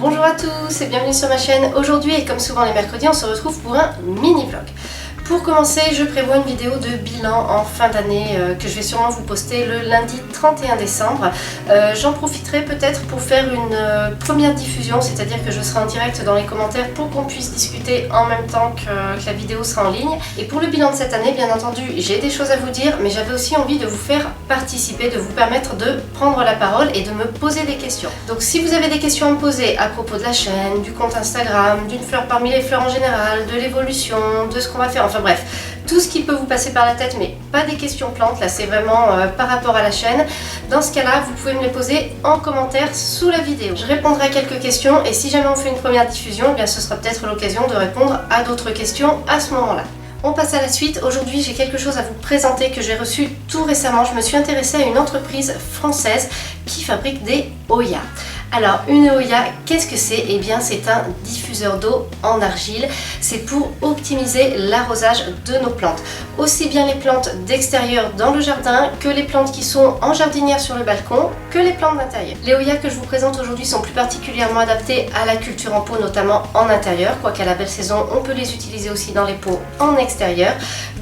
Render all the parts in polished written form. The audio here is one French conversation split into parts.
Bonjour à tous et bienvenue sur ma chaîne. Aujourd'hui et comme souvent les mercredis, on se retrouve pour un mini-vlog. Pour commencer, je prévois une vidéo de bilan en fin d'année que je vais sûrement vous poster le lundi 31 décembre. J'en profiterai peut-être pour faire une première diffusion, c'est-à-dire que je serai en direct dans les commentaires pour qu'on puisse discuter en même temps que la vidéo sera en ligne. Et pour le bilan de cette année, bien entendu, j'ai des choses à vous dire, mais j'avais aussi envie de vous faire participer, de vous permettre de prendre la parole et de me poser des questions. Donc si vous avez des questions à me poser à propos de la chaîne, du compte Instagram, d'une fleur parmi les fleurs en général, de l'évolution, de ce qu'on va faire, enfin bref, tout ce qui peut vous passer par la tête, mais pas des questions plantes, là c'est vraiment par rapport à la chaîne. Dans ce cas-là, vous pouvez me les poser en commentaire sous la vidéo. Je répondrai à quelques questions et si jamais on fait une première diffusion, eh bien, ce sera peut-être l'occasion de répondre à d'autres questions à ce moment-là. On passe à la suite. Aujourd'hui, j'ai quelque chose à vous présenter que j'ai reçu tout récemment. Je me suis intéressée à une entreprise française qui fabrique des Oya. Alors, une Oya, qu'est-ce que c'est? Eh bien, c'est un diffuseur d'eau en argile. C'est pour optimiser l'arrosage de nos plantes. Aussi bien les plantes d'extérieur dans le jardin que les plantes qui sont en jardinière sur le balcon, que les plantes d'intérieur. Les Oya que je vous présente aujourd'hui sont plus particulièrement adaptés à la culture en pot, notamment en intérieur. Quoiqu'à la belle saison, on peut les utiliser aussi dans les pots en extérieur.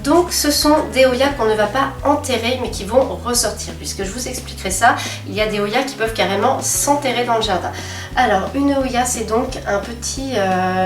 Donc, ce sont des Oya qu'on ne va pas enterrer, mais qui vont ressortir. Puisque je vous expliquerai ça, il y a des Oya qui peuvent carrément s'enterrer dans le jardin. Alors, une Oya, c'est donc un petit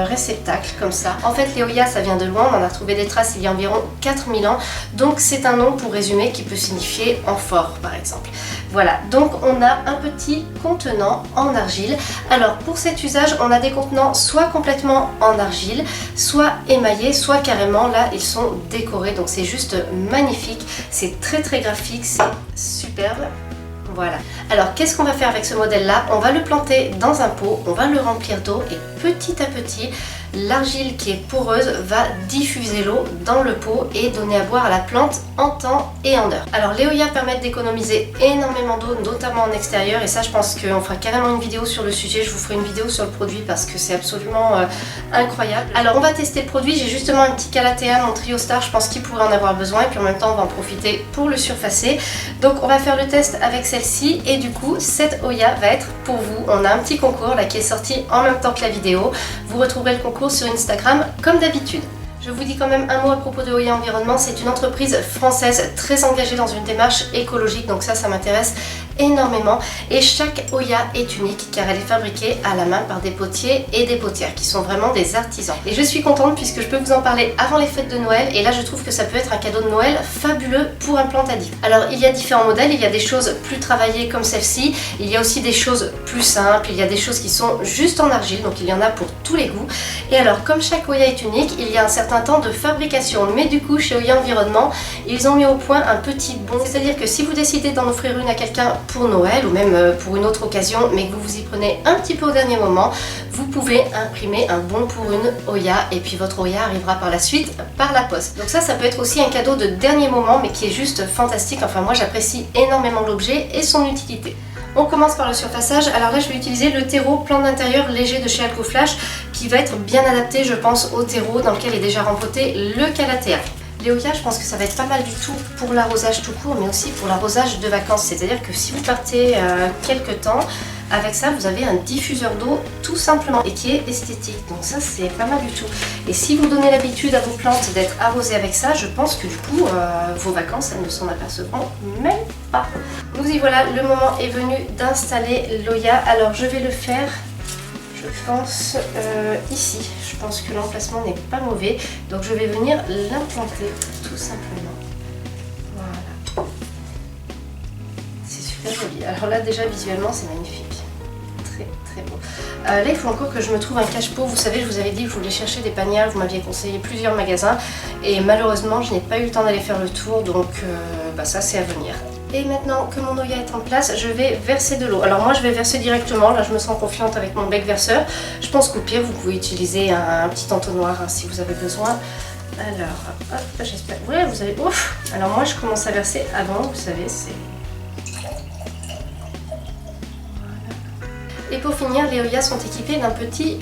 réceptacle comme ça. En fait, les Oya, ça vient de loin. On en a retrouvé des traces il y a environ 4000 ans. Donc, c'est un nom, pour résumer, qui peut signifier amphore, par exemple. Voilà, donc on a un petit contenant en argile. Alors, pour cet usage, on a des contenants soit complètement en argile, soit émaillés, soit carrément, là, ils sont décorés. Donc, c'est juste magnifique. C'est très, très graphique. C'est superbe. Voilà. Alors, qu'est-ce qu'on va faire avec ce modèle-là? On va le planter dans un pot, on va le remplir d'eau et petit à petit, l'argile qui est poreuse va diffuser l'eau dans le pot et donner à boire à la plante en temps et en heure. Alors, les Oya permettent d'économiser énormément d'eau, notamment en extérieur, et ça, je pense qu'on fera carrément une vidéo sur le sujet. Je vous ferai une vidéo sur le produit parce que c'est absolument incroyable. Alors, on va tester le produit. J'ai justement un petit Calathea, mon Trio Star, je pense qu'il pourrait en avoir besoin, et puis en même temps, on va en profiter pour le surfacer. Donc, on va faire le test avec celle-ci, et du coup, cette Oya va être pour vous. On a un petit concours là qui est sorti en même temps que la vidéo. Vous retrouverez le concours sur Instagram comme d'habitude. Je vous dis quand même un mot à propos de Oya Environnement. C'est une entreprise française très engagée dans une démarche écologique, donc ça m'intéresse énormément. Et chaque Oya est unique car elle est fabriquée à la main par des potiers et des potières qui sont vraiment des artisans. Et je suis contente puisque je peux vous en parler avant les fêtes de Noël, et là je trouve que ça peut être un cadeau de Noël fabuleux pour un plantadier. Alors il y a différents modèles, il y a des choses plus travaillées comme celle-ci, il y a aussi des choses plus simples, il y a des choses qui sont juste en argile, donc il y en a pour tous les goûts. Et alors comme chaque Oya est unique, il y a un certain temps de fabrication, mais du coup chez Oya Environnement, ils ont mis au point un petit bon, c'est-à-dire que si vous décidez d'en offrir une à quelqu'un pour Noël ou même pour une autre occasion, mais que vous vous y prenez un petit peu au dernier moment, vous pouvez imprimer un bon pour une Oya et puis votre Oya arrivera par la suite par la poste. Donc ça peut être aussi un cadeau de dernier moment, mais qui est juste fantastique. Enfin, moi j'apprécie énormément l'objet et son utilité. On commence par le surfaçage. Alors là, je vais utiliser le terreau plante d'intérieur léger de chez Alcoflash qui va être bien adapté, je pense, au terreau dans lequel est déjà rempoté le Calathea. Les Oya, je pense que ça va être pas mal du tout pour l'arrosage tout court, mais aussi pour l'arrosage de vacances. C'est-à-dire que si vous partez quelques temps, avec ça, vous avez un diffuseur d'eau tout simplement et qui est esthétique. Donc ça, c'est pas mal du tout. Et si vous donnez l'habitude à vos plantes d'être arrosées avec ça, je pense que du coup, vos vacances, elles ne s'en apercevront même pas. Nous y voilà, le moment est venu d'installer l'Oya. Alors, je vais le faire, je pense, ici. Je pense que l'emplacement n'est pas mauvais. Donc, je vais venir l'implanter tout simplement. Voilà. C'est super joli. Alors là, déjà, visuellement, c'est magnifique. Très beau. Là, il faut encore que je me trouve un cache-pot. Vous savez, je vous avais dit que je voulais chercher des panières. Vous m'aviez conseillé plusieurs magasins. Et malheureusement, je n'ai pas eu le temps d'aller faire le tour. Donc, ça, c'est à venir. Et maintenant que mon Oya est en place, je vais verser de l'eau. Alors moi, je vais verser directement. Là, je me sens confiante avec mon bec verseur. Je pense qu'au pire, vous pouvez utiliser un petit entonnoir hein, si vous avez besoin. Alors, hop, j'espère. Ouais, vous avez... Ouf. Alors moi, je commence à verser avant. Vous savez, c'est... Et pour finir, les Oya sont équipés d'un petit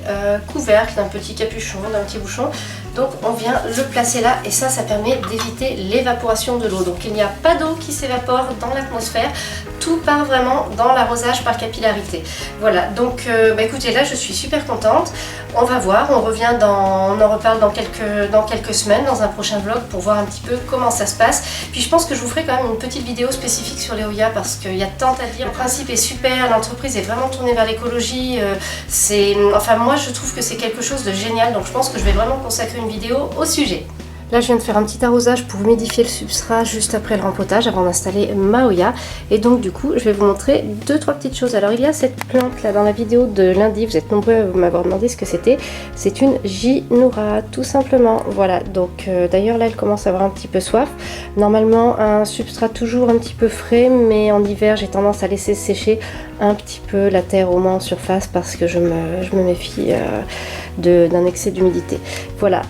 couvercle, d'un petit capuchon, d'un petit bouchon Donc on vient le placer là et ça permet d'éviter l'évaporation de l'eau. Donc il n'y a pas d'eau qui s'évapore dans l'atmosphère, tout part vraiment dans l'arrosage par capillarité. Voilà, donc écoutez, là je suis super contente. On va voir, on en reparle dans quelques semaines dans un prochain vlog pour voir un petit peu comment ça se passe. Puis je pense que je vous ferai quand même une petite vidéo spécifique sur l'Eoya parce qu'il y a tant à dire. Le principe est super, l'entreprise est vraiment tournée vers l'écologie. Enfin moi je trouve que c'est quelque chose de génial, donc je pense que je vais vraiment consacrer une vidéo au sujet. Là je viens de faire un petit arrosage pour humidifier le substrat juste après le rempotage avant d'installer ma Oya. Et donc du coup je vais vous montrer 2-3 petites choses. Alors il y a cette plante là dans la vidéo de lundi, vous êtes nombreux à m'avoir demandé ce que c'était. C'est une Ginoura tout simplement. Voilà, donc d'ailleurs là elle commence à avoir un petit peu soif. Normalement un substrat toujours un petit peu frais, mais en hiver j'ai tendance à laisser sécher un petit peu la terre au moins en surface parce que je me méfie d'un excès d'humidité. Voilà,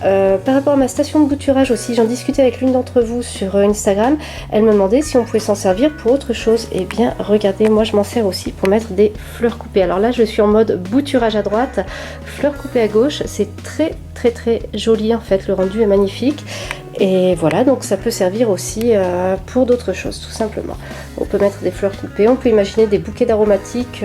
par rapport à ma station de bouturage aussi, j'en discutais avec l'une d'entre vous sur Instagram. Elle me demandait si on pouvait s'en servir pour autre chose. Et bien regardez, moi je m'en sers aussi pour mettre des fleurs coupées. Alors là je suis en mode bouturage à droite, fleurs coupées à gauche. C'est très joli en fait, le rendu est magnifique. Et voilà, donc ça peut servir aussi pour d'autres choses tout simplement. On peut mettre des fleurs coupées, on peut imaginer des bouquets d'aromatiques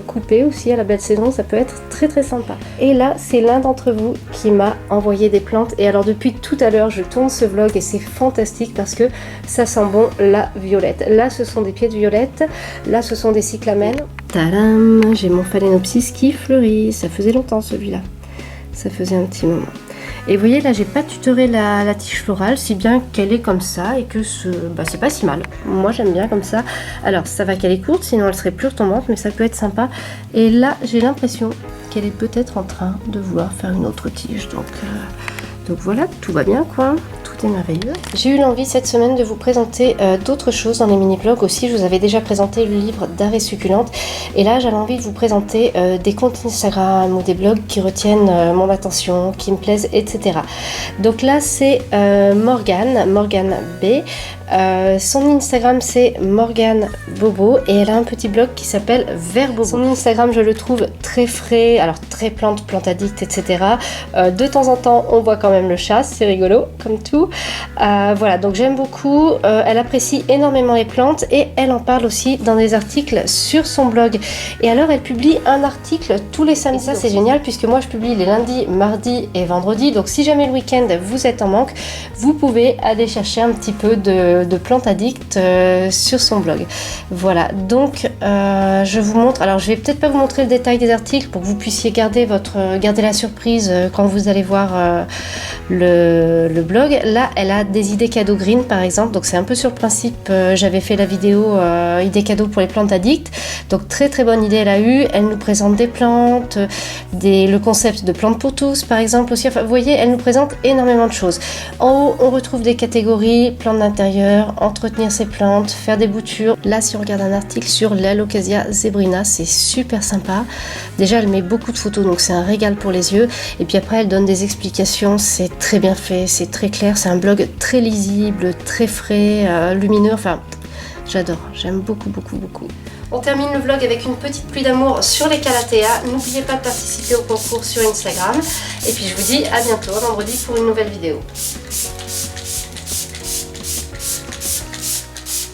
coupés aussi à la belle saison, ça peut être très sympa. Et là c'est l'un d'entre vous qui m'a envoyé des plantes et alors depuis tout à l'heure je tourne ce vlog et c'est fantastique parce que ça sent bon la violette. Là ce sont des pieds de violette, là ce sont des cyclamènes. Tadam, j'ai mon phalaenopsis qui fleurit, ça faisait longtemps celui-là, ça faisait un petit moment. Et vous voyez là j'ai pas tutoré la tige florale si bien qu'elle est comme ça et que c'est pas si mal. Moi j'aime bien comme ça. Alors ça va qu'elle est courte sinon elle serait plus retombante mais ça peut être sympa. Et là j'ai l'impression qu'elle est peut-être en train de vouloir faire une autre tige. Donc voilà, tout va bien quoi. Tout est merveilleux. J'ai eu l'envie cette semaine de vous présenter d'autres choses dans les mini-vlogs aussi. Je vous avais déjà présenté le livre d'Arrêt Succulente. Et là, j'avais envie de vous présenter des comptes Instagram ou des blogs qui retiennent mon attention, qui me plaisent, etc. Donc là, c'est Morgane B. Son Instagram c'est Morgane Bobo et elle a un petit blog qui s'appelle Vert Bobo. Son Instagram je le trouve très frais, alors très plante addict, etc. De temps en temps on voit quand même le chat, c'est rigolo comme tout. Voilà, donc j'aime beaucoup, elle apprécie énormément les plantes et elle en parle aussi dans des articles sur son blog. Et alors elle publie un article tous les samedis, ça c'est génial puisque moi je publie les lundis, mardis et vendredis. Donc si jamais le week-end vous êtes en manque, vous pouvez aller chercher un petit peu de plantes addictes sur son blog. Voilà, donc je vous montre, alors je vais peut-être pas vous montrer le détail des articles pour que vous puissiez garder la surprise quand vous allez voir le blog. Là elle a des idées cadeaux green par exemple, donc c'est un peu sur le principe, j'avais fait la vidéo idées cadeaux pour les plantes addictes, donc très bonne idée elle a eu. Elle nous présente des plantes, le concept de plantes pour tous par exemple aussi, enfin vous voyez elle nous présente énormément de choses. En haut on retrouve des catégories, plantes d'intérieur, entretenir ses plantes, faire des boutures. Là si on regarde un article sur l'Alocasia zebrina, c'est super sympa. Déjà elle met beaucoup de photos donc c'est un régal pour les yeux et puis après elle donne des explications, c'est très bien fait, c'est très clair, c'est un blog très lisible, très frais, lumineux, enfin j'adore, j'aime beaucoup. On termine le vlog avec une petite pluie d'amour sur les calathea. N'oubliez pas de participer au concours sur Instagram et puis je vous dis à bientôt vendredi pour une nouvelle vidéo.